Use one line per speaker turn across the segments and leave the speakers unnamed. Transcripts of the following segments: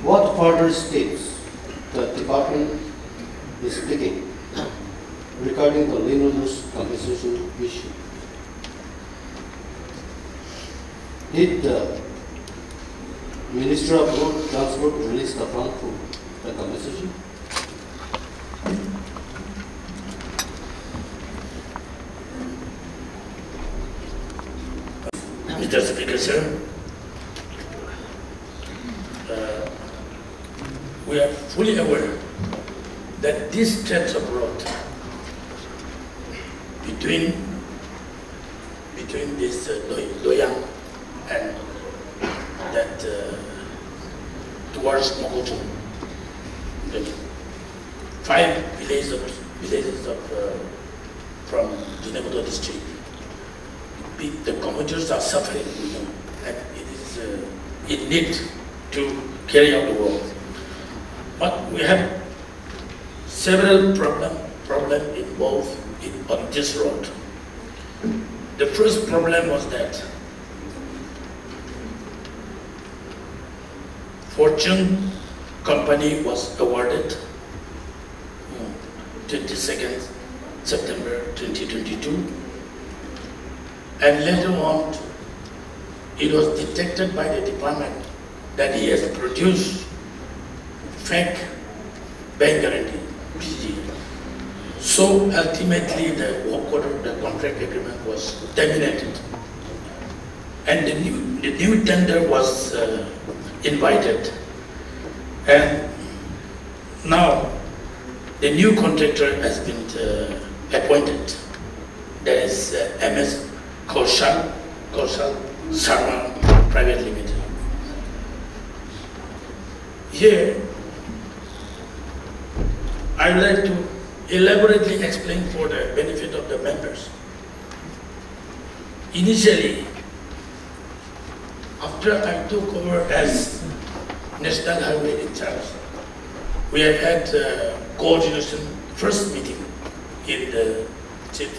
What further steps the department is taking regarding the landowners' compensation issue? Did the Minister of Road Transport release the fund for the compensation?
Mr. Speaker, sir, we are fully aware that this stretch of road between this Loyang and that towards Mokoto, the 5 villages from Jinekoto district, the commuters are suffering, and it is in need to carry out the work. But we have several problems involved on this road. The first problem was that Fortune company was awarded 22nd September 2022, and later on it was detected by the department that he has produced fake bank guarantee, PG. So ultimately the work order, the contract agreement was terminated, and the new tender was invited, and now the new contractor has been appointed. That is MS Kaushal Sharma Private Limited. Here, I would like to elaborately explain for the benefit of the members. Initially, after I took over as National Highway in charge, we have had coordination first meeting in the Chief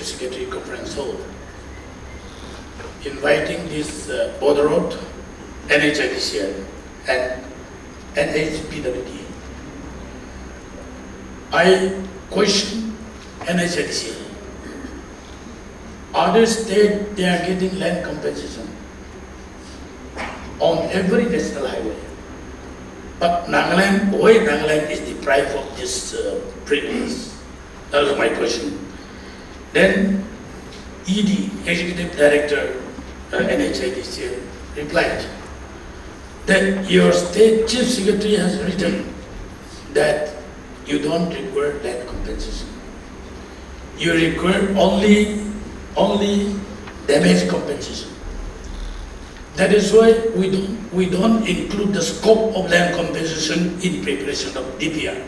Secretary Conference Hall, inviting this border road, NHIDCL, and NHPWD. I question NHIDCL. Other states, they are getting land compensation on every national highway. But Nagaland, why Nagaland is deprived of this privilege? That was my question. Then ED, Executive Director, NHIDCL, replied that your state chief secretary has written that you don't require land compensation. You require only damage compensation. That is why we don't include the scope of land compensation in preparation of DPR.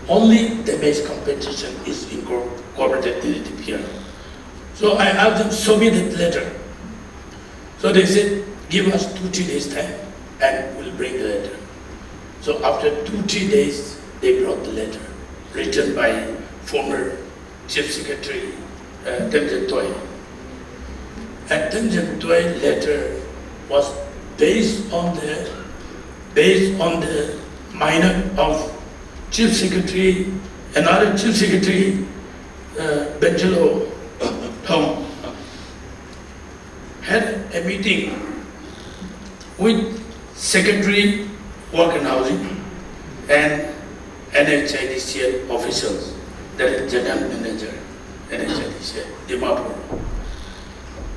Only damage compensation is incorporated in the DPR. So I asked them, show me that letter. So they said, give us 2-3 days time and we'll bring the letter. So after 2-3 days, they brought the letter written by former Chief Secretary Temjen Toy. And Temjen Toy letter was based on the minor of Chief Secretary, another Chief Secretary, Benjelo Tom, had a meeting with Secretary Work and Housing and NHIDCL officials, that is General Manager, NHIDCL, Dimapur.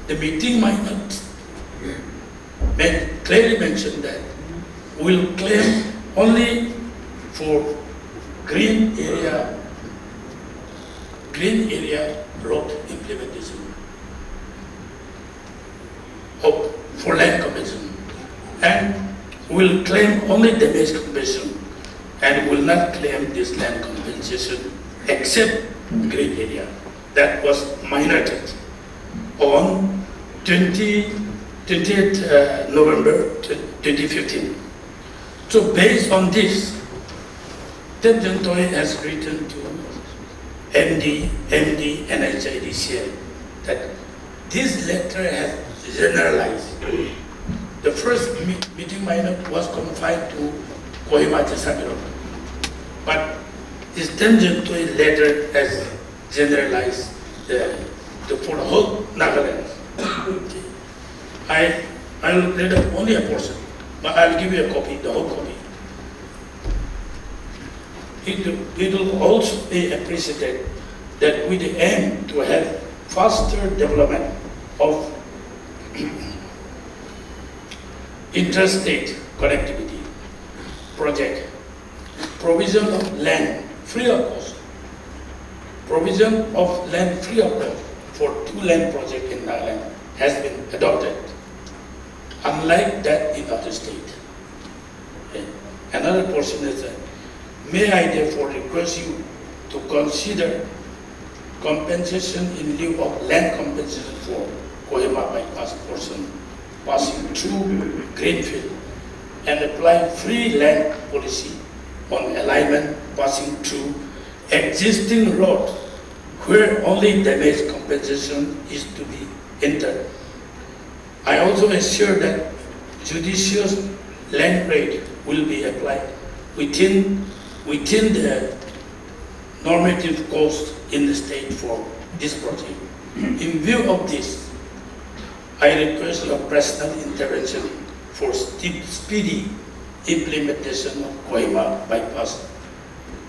The meeting might not clearly mention that we'll claim only for green area road implementation for land compensation, and will claim only damage compensation and will not claim this land compensation except green area. That was minorited on 20th November 2015. So based on this, Temjen Toy has written to MD NHIDCL that this letter has generalized The first meeting minor was confined to Kohima Jasamiro, but this tangent to it later has generalized for the whole Nagaland. I will read only a portion, but I'll give you a copy, the whole copy. It will also be appreciated that with the aim to have faster development of interstate connectivity project, provision of land free of cost, provision of land free of cost for 2 land projects in Nagaland has been adopted, unlike that in other states. Another portion is that, may I therefore request you to consider compensation in lieu of land compensation for Kohima bypass portion passing through Greenfield and apply free land policy on alignment passing through existing road where only damage compensation is to be entered. I also assure that judicious land rate will be applied within the normative cost in the state for this project. In view of this, I request your personal intervention for speedy implementation of Kohima bypass.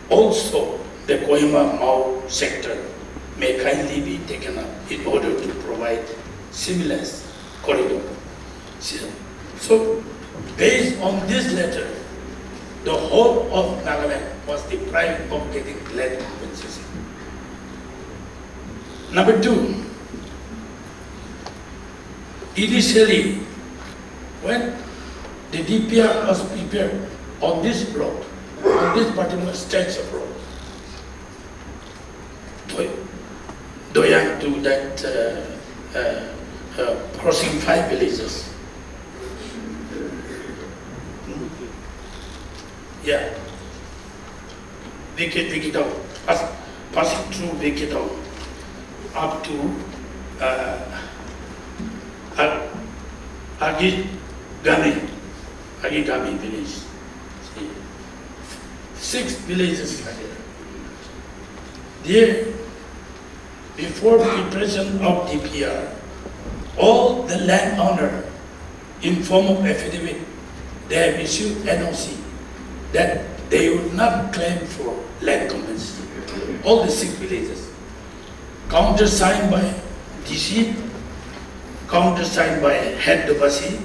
Also, the Kohima-Mau sector may kindly be taken up in order to provide seamless corridor. So, based on this letter, the whole of Nagaland was deprived of getting land compensation. Number 2, initially, when the DPR was prepared on this road, on this particular stretch of road, Doyang to that crossing 5 villages. Yeah, Vikitau, passing through Vikitau up to Agigami village. 6 villages are there. There, before preparation of DPR, all the landowner in form of affidavit, they have issued NOC that they would not claim for land compensation. All the 6 villages. Countersigned by DC, countersigned by head Dobasi,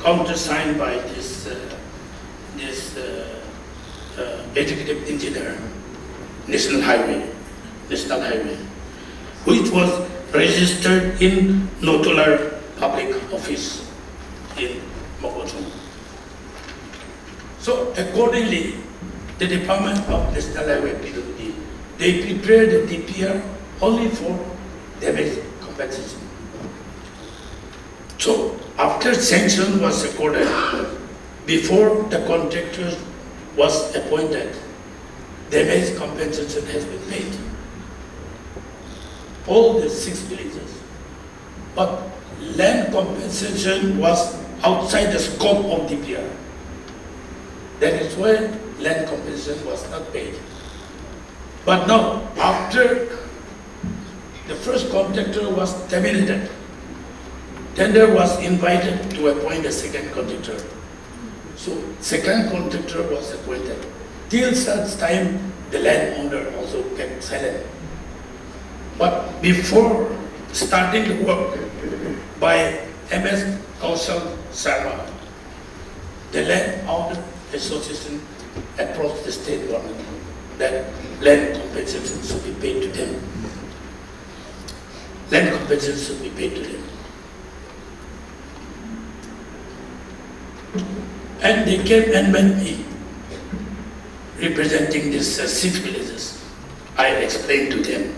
countersigned by this executive engineer, National Highway, which was registered in Notular Public Office in Mokotum. So accordingly, the Department of National Highway PWD, they prepared the DPR only for damage compensation. So after sanction was accorded, before the contractor was appointed, damage compensation has been paid. All the 6 villages. But land compensation was outside the scope of DPR. That is why land compensation was not paid. But now, after the first contractor was terminated, tender was invited to appoint a second contractor. So, second contractor was appointed. Till such time, the landowner also kept silent. But before starting the work by MS Kaushal Sharma, the landowner association approached the state government that land compensation should be paid to them. Land compensation should be paid to them. And they came and met me, representing these 6 villages. I explained to them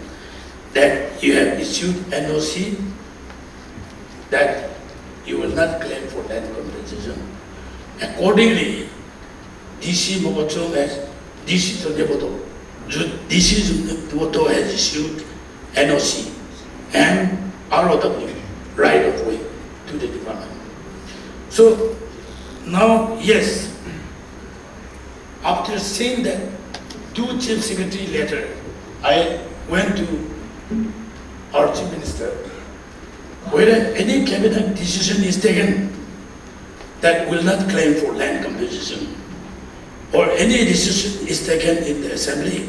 that you have issued NOC that you will not claim for land compensation. Accordingly, DC Mokotum has, DC Zuneboto has issued NOC and ROW, right of way, to the department. So now, yes, after seeing that two Chief Secretary letter, I went to our Chief Minister. Whether any cabinet decision is taken that will not claim for land compensation, or any decision is taken in the assembly,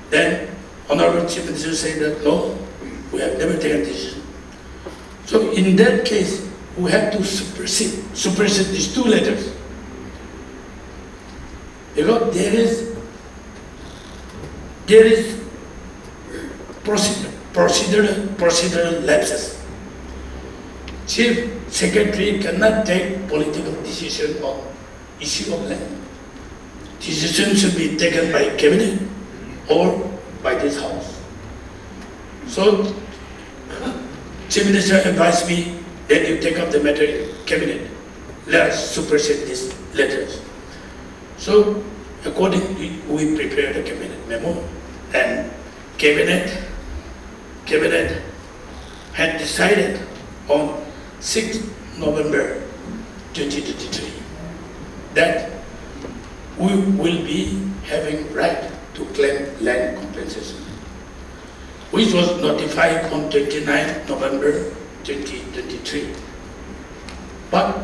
then Honorable Chief Minister said that no, we have never taken decision. So in that case, we have to supersede these two letters. Because there is procedural lapses. Chief Secretary cannot take political decision on issue of land. Decision should be taken by cabinet or by this house. So Chief Minister advised me that you take up the matter in cabinet. Let us supersede these letters. So accordingly, we prepared a cabinet memo, and cabinet had decided on 6th November 2023 that we will be having right to claim land compensation, which was notified on 29th November 2023. But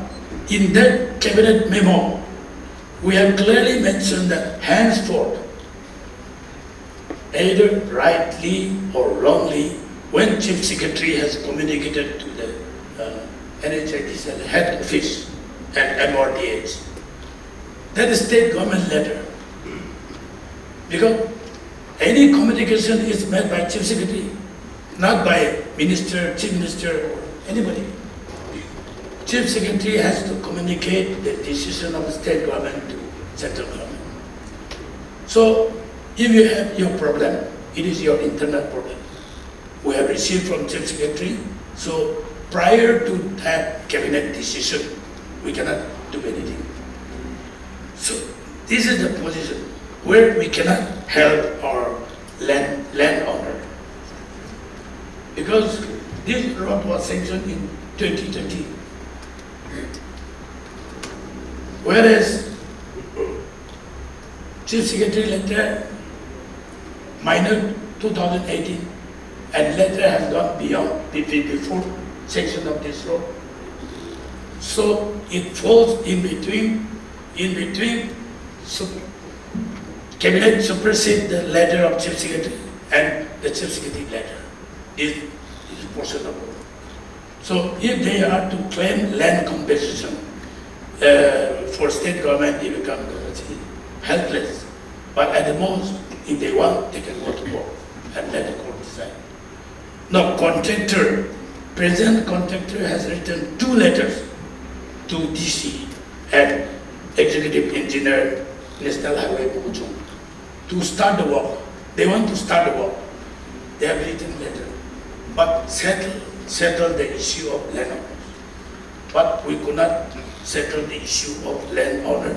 in that cabinet memo, we have clearly mentioned that henceforth, either rightly or wrongly, when Chief Secretary has communicated to the NHITCL head office and MRDH, that is state government letter. Because any communication is made by Chief Secretary, not by Minister, Chief Minister, or anybody. Chief Secretary has to communicate the decision of the state government to central government. So if you have your problem, it is your internal problem. We have received from Chief Secretary, so prior to that cabinet decision, we cannot do anything. So this is the position where we cannot help our landowner. Because this road was sanctioned in 2020. Whereas Chief Secretary letter minor 2018 and letter has gone beyond before section of this road. So it falls in between so cabinet supersede the letter of Chief Secretary and the Chief Secretary letter is portion of road. So if they are to claim land compensation for state government, they become helpless. But at the most, if they want, they can go to court and let the court decide. Now, present contractor has written two letters to DC and Executive Engineer, National Highway Bukchung, to start the work. They want to start the work. They have written letter, but settle the issue of landowners. But we could not settle the issue of landowner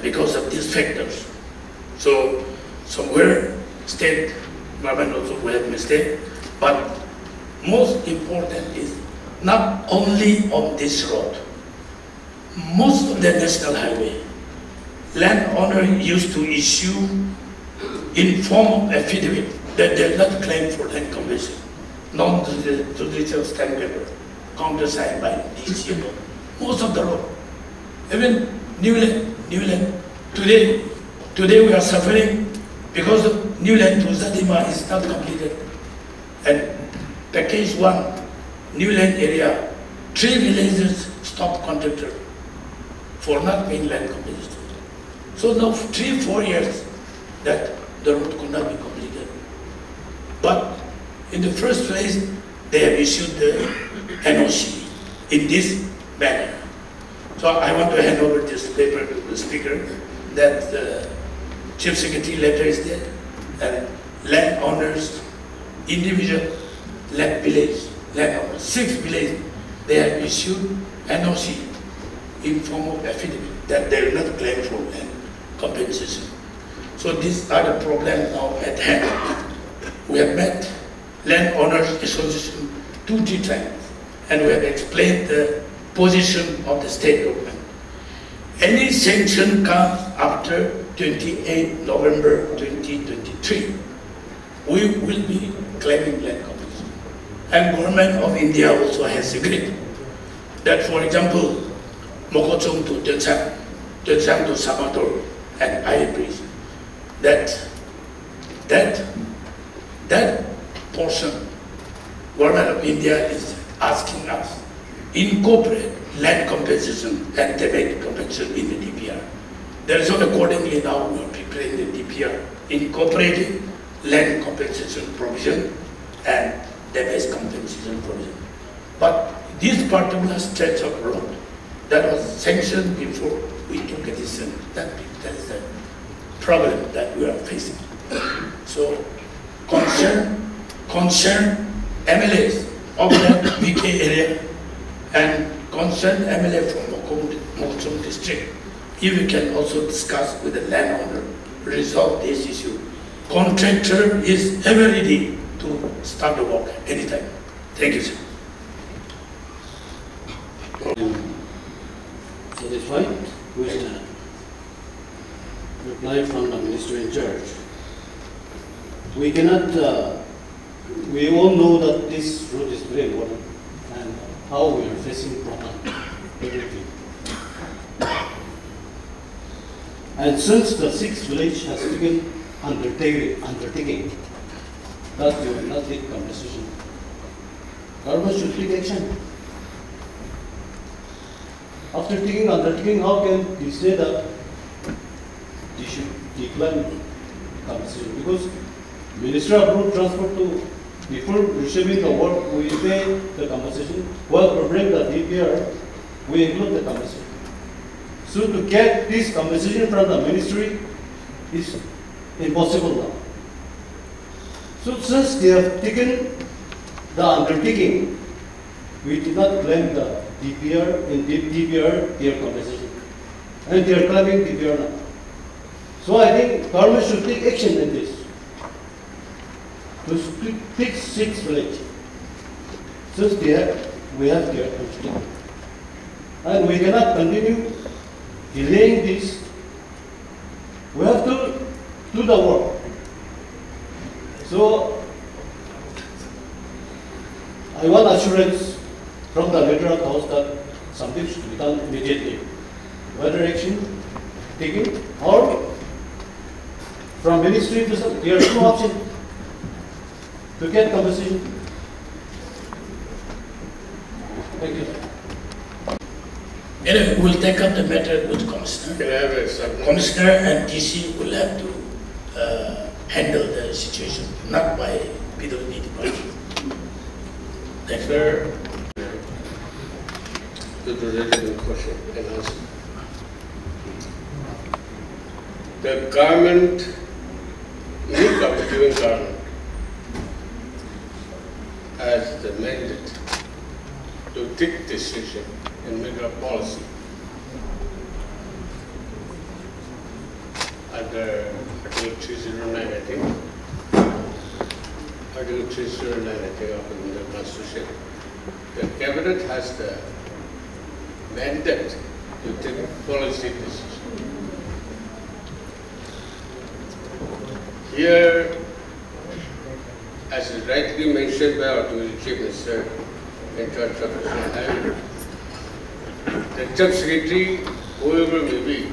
because of these factors. So somewhere state government also will have mistake, but most important is not only on this road. Most of the national highway, landowner used to issue in form of affidavit that they will not claim for land compensation, non-judicial stamp paper, countersigned by DC. Most of the road, even new land. Today we are suffering because of new land to Zadima is not completed. And package 1, new land area, 3 villages stopped contractor for not paying land compensation. So now 3-4 years that the road could not be completed. But in the first place, they have issued the NOC in this manner. So I want to hand over this paper to the speaker that the Chief Secretary letter is there, and landowners, individual village, landowners, 6 villages, they have issued NOC in form of affidavit that they will not claim for land compensation. So these are the problems now at hand. We have met landowners association 2-3 times, and we have explained the position of the state government. Any sanction comes after 28 November 2023. We will be claiming land compensation. And government of India also has agreed that, for example, Mokochung to Densang to Samator and Air Bridge, that portion, government of India is asking us incorporate land compensation and damage compensation in the DPR. Therefore, accordingly now we are preparing the DPR, incorporating land compensation provision and damage compensation provision. But this particular stretch of road that was sanctioned before we took a decision, that is the problem that we are facing. So concern MLAs of that VK area and concerned MLA from Mokochung district, if we can also discuss with the landowner, resolve this issue. Contractor is ever ready to start the work anytime. Thank you, sir.
Satisfied with the reply from the minister in charge. We cannot, we all know that this road is very important and how we are facing problem everything. And since the sixth village has taken undertaking that you will not take compensation, government should take action. After taking undertaking, how can we say that they should decline compensation? Because Minister of Road Transport to, before receiving the work, we pay the compensation. While preparing the DPR, we include the compensation. So to get this compensation from the ministry is impossible now. So since they have taken the undertaking, we did not claim the DPR in DPR their compensation, and they are claiming DPR now. So I think government should take action in this to fix six village. Since we have their undertaking, and we cannot continue delaying this. We have to do the work. So I want assurance from the leader of the house that something should be done immediately. Whether action taken or from ministry to some, there are two options to get compensation. Thank you.
Anyway, we'll take up the matter with Commissioner. Commissioner and DC will have to handle the situation, not by PWD department. Thank you.
Sir, the related question and answer. The government, new government has the mandate to take decision and make a policy under Article 309, I think. Article 309, I think, of the Constitution. The Cabinet has the mandate to take policy decision. Here, as is rightly mentioned by our Chief Minister in charge of National Highway, the Chief Secretary, whoever may be,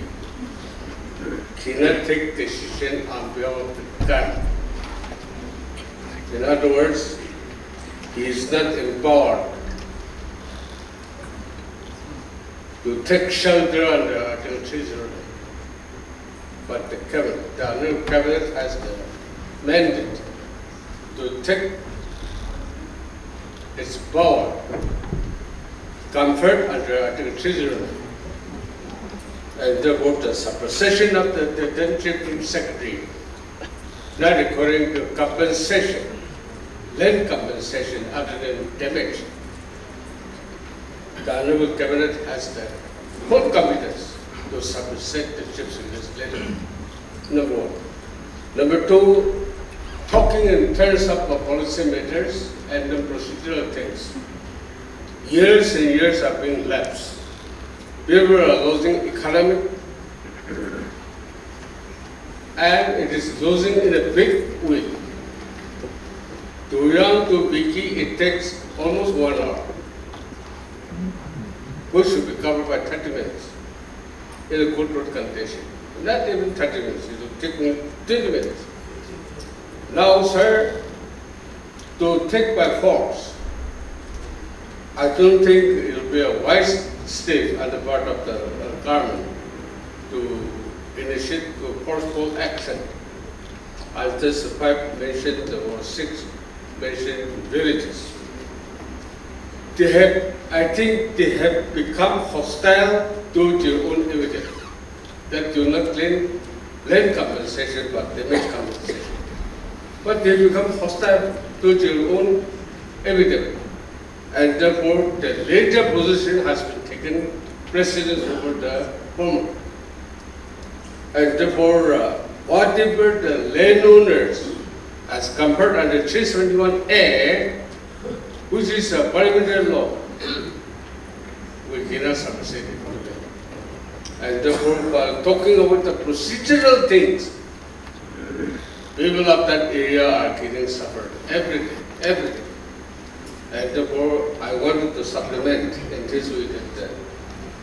cannot take decision on behalf of the government. In other words, he is not empowered to take shelter under Article 309. But the Cabinet, the new Cabinet has the mandate to take its power conferred under Article 309. And therefore the supersession of the then Chief Secretary, not according to compensation, land compensation other than damage. The Honorable Cabinet has the full competence to supersede the Chief Secretary's letter. Number one. Number two, talking in terms of policy matters and the procedural things. years and years are being lapsed. People are losing economic, and it is losing in a big way. To Uyang to Biki, it takes almost 1 hour, which should be covered by 30 minutes in a good road condition. Not even 30 minutes, it will take me 20 minutes. Now, sir, to take by force, I don't think it will be a wise step on the part of the government to initiate a forceful action. As this 5 mentioned or 6 mentioned villages. They have, I think they have become hostile to their own evidence. That do not claim land compensation but damage compensation. But they become hostile to their own evidence. And therefore the later position has been taken precedence over the former. And therefore whatever the landowners as compared under 371A, which is a parliamentary law, we cannot supersede it. And therefore, while talking about the procedural things, people of that area are getting suffered every day. And therefore, I wanted to supplement in this way that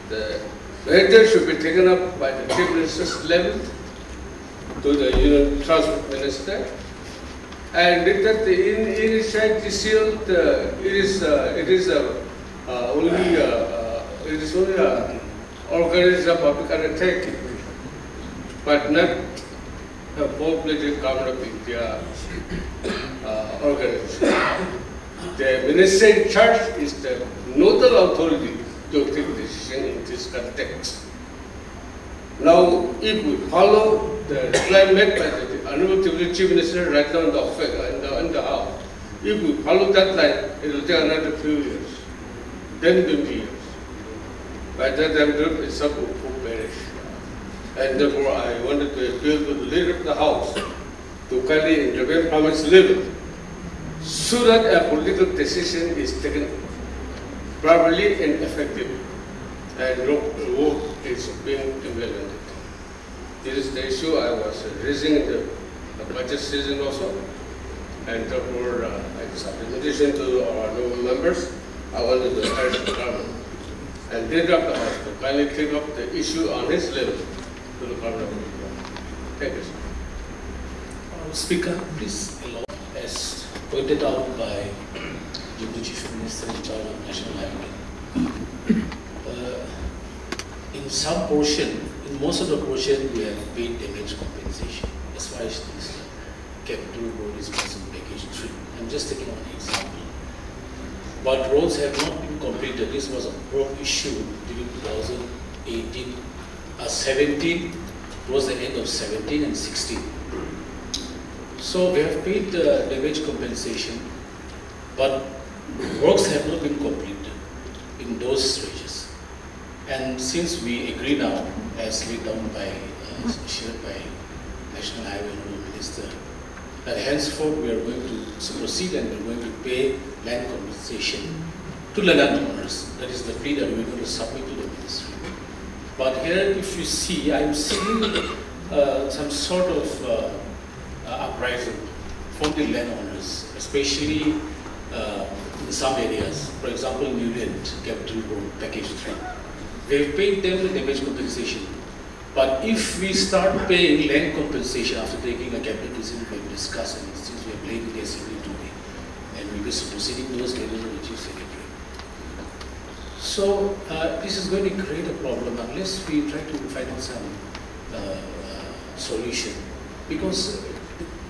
the measure should be taken up by the Chief Minister's level to the Union Transport Minister, and that in its sealed, it is only organized a public undertaking, but not a full-fledged government of India organization. The minister in charge is the nodal authority to take decision in this context. Now, if we follow the reply made by the Honorable Chief Minister right now in the office, in the House, if we follow that line, it will take another few years, 10, 20 years. By that time, the itself will perish. And therefore, I wanted to appeal to the leader of the House to kindly intervene from its level so that a political decision is taken properly and effectively, and no is being implemented. This is the issue I was raising in the budget season also, and therefore, as a supplementation to our new members, I wanted to urge the government and leader of the House to kindly take up the issue on his level to the government of India. Thank you, sir.
Speaker, please allow, as pointed out by the Chief Minister in charge of National Highway. In some portion, in most of the portion, we have paid damage compensation as far as this capital road is concerned, package 3. I'm just taking one example. But roads have not been completed. This was a broad issue during 2018, 17, towards the end of 17 and 16. So we have paid the damage compensation, but works have not been completed in those stretches. And since we agree now, as laid down by, shared by National Highway Minister, that henceforth we are going to proceed and we are going to pay land compensation to the landowners. That is the plea that we are going to submit to the ministry. But here, if you see, I am seeing some sort of uprising from the landowners, especially in some areas. For example, Nagaland, Capital Road, Package 3. We have paid them the damage compensation. But if we start paying land compensation after taking a cabinet decision, we have discussed, and since we have laid the assembly today, and we will be proceeding those levels of the Chief Secretary. So this is going to create a problem unless we try to find out some solution, because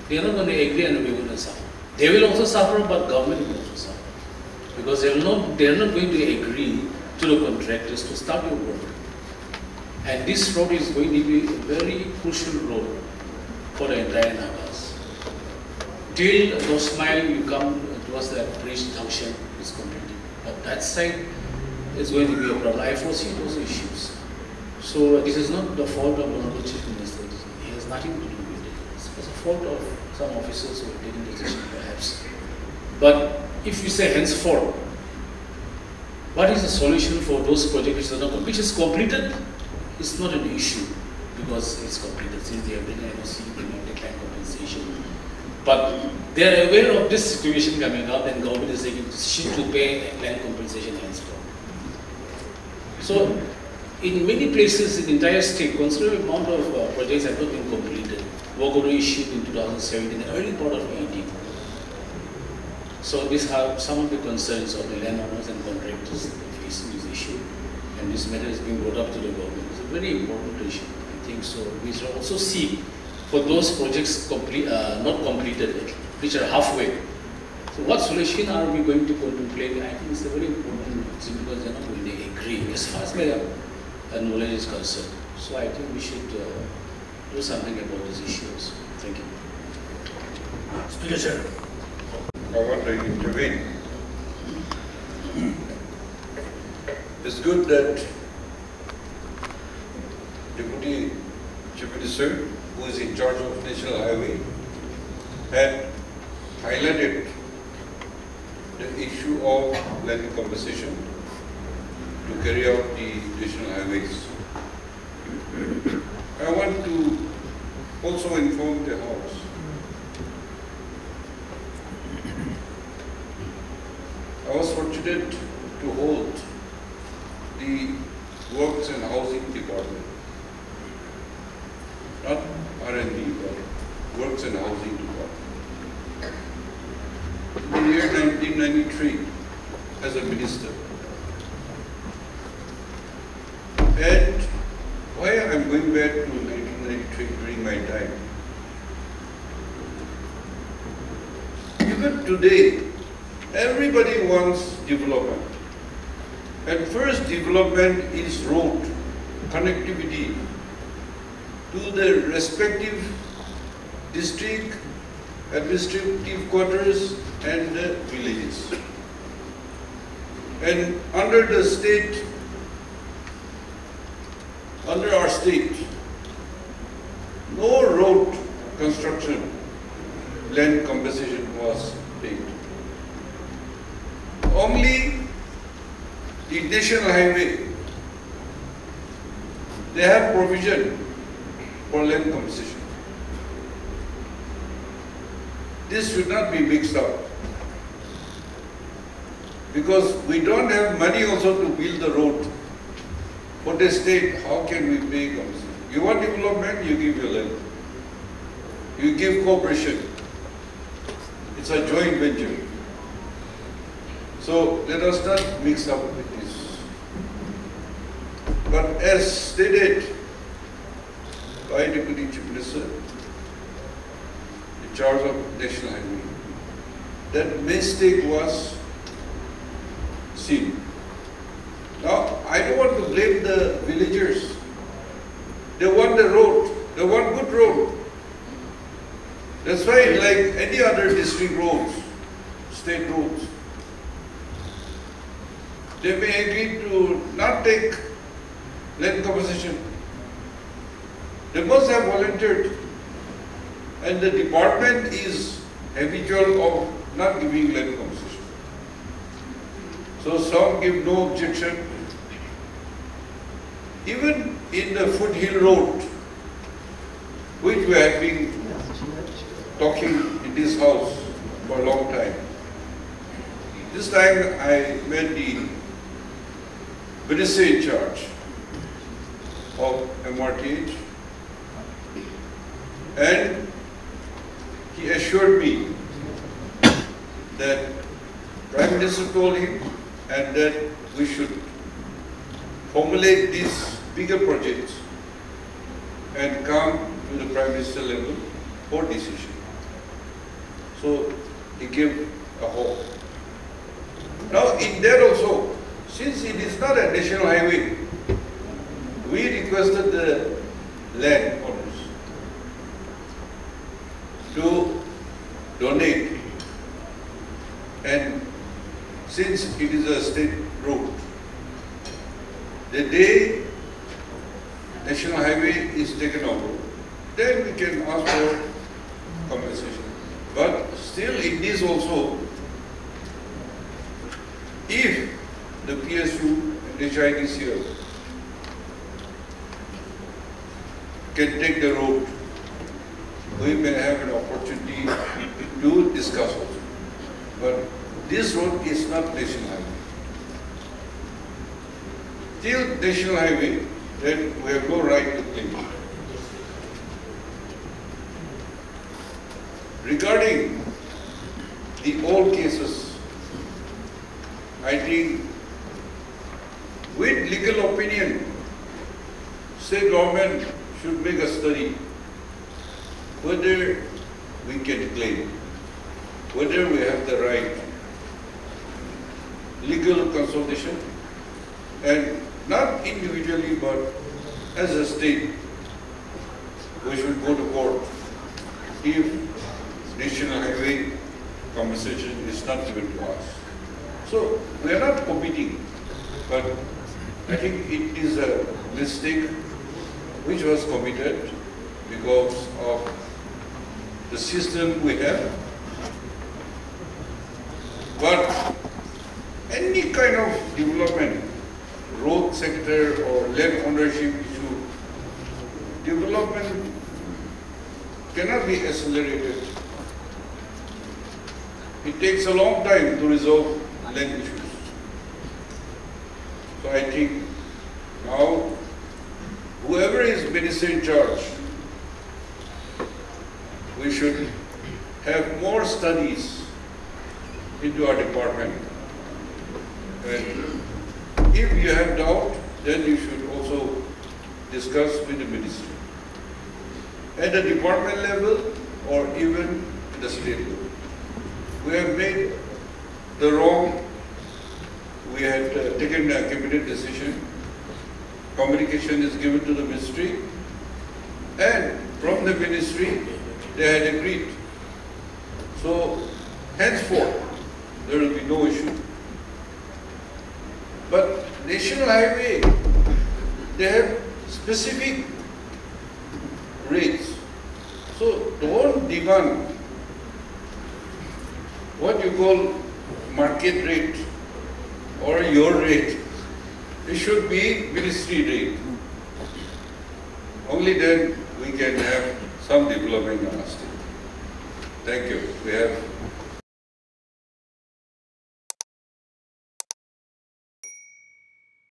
they are not going to agree and we are going to suffer. They will also suffer, but government will also suffer, because they are not going to agree to the contractors to start your work. And this road is going to be a very crucial road for the entire Nagas. Till North Mile you come towards the bridge junction is completed. But that side is going to be a problem. I foresee those issues. So this is not the fault of Honorable Chief Minister. He has nothing to do with it. It's the fault of some officers who are taking decisions perhaps. But if you say henceforth,
what is the solution for those projects which is completed? It's not an issue because it's completed since they have been NOC, they have declined compensation. But they are aware of this situation coming up, and government is taking decision to pay land compensation henceforth. So, in many places in the entire state, considerable amount of projects have not been completed. Work order issued in 2017, the early part of 2018. So these are some of the concerns of the landowners and contractors facing this issue, and this matter is being brought up to the government. It's a very important issue, I think. So we should also see for those projects not completed, which are halfway. So what solution are we going to contemplate? I think it's a very important thing because they're not going to agree as far as my knowledge is concerned. So I think we should do something about these issues. Thank you.
Speaker, sir.
I want to intervene. It's good that Deputy Chief Minister, who is in charge of National Highway, had highlighted the issue of land compensation to carry out the national highways. I want to also inform the House I was fortunate to hold the Works and Housing Department, not R&D, but Works and Housing Department. In the year 1993, as a minister. And why I'm going back to 1993 during my time? Even today, everybody wants development. And first development is road, connectivity to the respective district, administrative quarters and the villages. And under the state, under our state, no road construction land compensation was paid. Only the national highway, they have provision for land compensation. This should not be mixed up, because we don't have money also to build the road. For the state, how can we pay compensation? You want development, you give your land. You give cooperation. It's a joint venture. So let us not mix up with this. But as stated by Deputy Chief Minister, in charge of National Highway, that mistake was seen. Now, I don't want to blame the villagers. They want the road. They want good road. That's why, like any other district roads, state roads, they may agree to not take land compensation. They must have volunteered. And the department is habitual of not giving land compensation. So some give no objection. Even in the foothill road, which we have been talking in this house for a long time. This time I met the minister in charge of MRTH, and he assured me that Prime Minister told him and that we should formulate these bigger projects and come to the Prime Minister level for decision. So he gave a hope. Now in that also, since it is not a national highway, we requested the land owners to donate, and since it is a state road, the day national highway is taken over, then we can ask for compensation. But still in this also, if the PSU and HIDCL can take the road, we may have an opportunity to discuss also. But this road is not national highway. Till national highway, then we have no right to claim it. Regarding the old cases, I think with legal opinion, state government should make a study whether we can claim, whether we have the right legal consultation, and not individually but as a state, we should go to court if national highway compensation is not given to us. So we are not competing, but I think it is a mistake which was committed because of the system we have. But any kind of development, road sector or land ownership issue, development cannot be accelerated. It takes a long time to resolve land issues. So I think now whoever is minister in charge, we should have more studies into our department. And if you have doubt, then you should also discuss with the ministry. At the department level or even at the state level. We have made the wrong, we had taken a cabinet decision, communication is given to the ministry, and from the ministry they had agreed. So henceforth there will be no issue. But national highway, they have specific rates. So don't demand what you call market rate or your rate. It should be ministry rate. Only then we can have some development in our state. Thank you. We have